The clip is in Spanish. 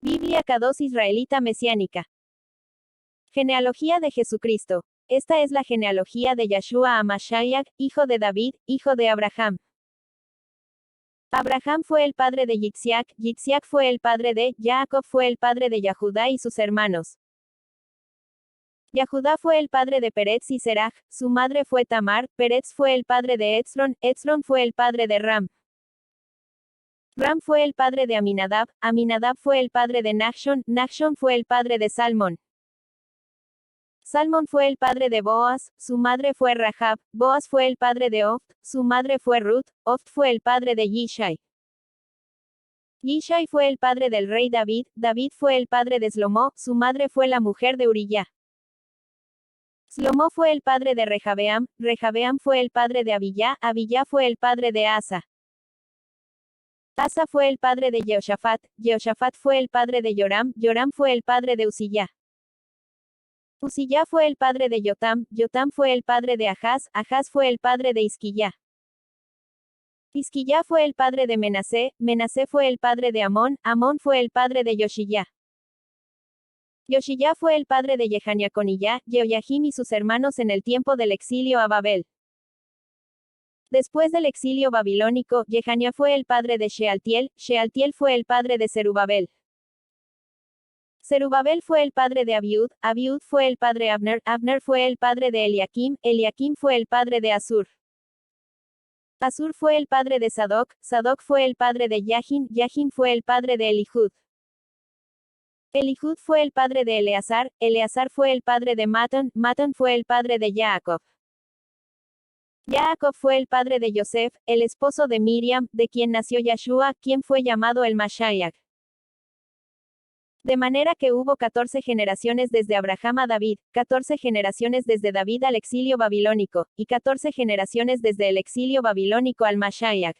Biblia K2 israelita mesiánica. Genealogía de Jesucristo. Esta es la genealogía de Yeshua HaMashiach, hijo de David, hijo de Abraham. Abraham fue el padre de Yitzhak, Yitzhak fue el padre de Jacob, fue el padre de Yahudá y sus hermanos. Yahudá fue el padre de Perez y Serach, su madre fue Tamar, Perez fue el padre de Hetzron, Hetzron fue el padre de Ram. Ram fue el padre de Aminadab, Aminadab fue el padre de Nachshon, Nachshon fue el padre de Salmón. Salmón fue el padre de Boaz, su madre fue Rahab, Boaz fue el padre de Oft, su madre fue Ruth, Oft fue el padre de Yishai. Yishai fue el padre del rey David, David fue el padre de Slomó, su madre fue la mujer de Uriyá. Slomó fue el padre de Rehabeam, Rehabeam fue el padre de Abiyá, Abiyá fue el padre de Asa. Asa fue el padre de Jehoshafat, Jehoshafat fue el padre de Joram, Joram fue el padre de Uziyá. Uziyá fue el padre de Yotam, Yotam fue el padre de Ahaz, Ahaz fue el padre de Hizquiyá. Hizquiyá fue el padre de Menasé, Menasé fue el padre de Amón, Amón fue el padre de Yoshiyá. Yoshiyá fue el padre de Jehaniaconiyá, Jehoyahim y sus hermanos en el tiempo del exilio a Babel. Después del exilio babilónico, Jehania fue el padre de Shealtiel, Shealtiel fue el padre de Zerubabel. Zerubabel fue el padre de Abiud, Abiud fue el padre de Abner, Abner fue el padre de Eliakim, Eliakim fue el padre de Asur. Asur fue el padre de Sadoc, Sadoc fue el padre de Yahin, Yahin fue el padre de Elihud. Elihud fue el padre de Eleazar, Eleazar fue el padre de Matan, Matan fue el padre de Jacob. Jacob fue el padre de Yosef, el esposo de Miriam, de quien nació Yeshua, quien fue llamado el Mashiach. De manera que hubo 14 generaciones desde Abraham a David, 14 generaciones desde David al exilio babilónico, y 14 generaciones desde el exilio babilónico al Mashiach.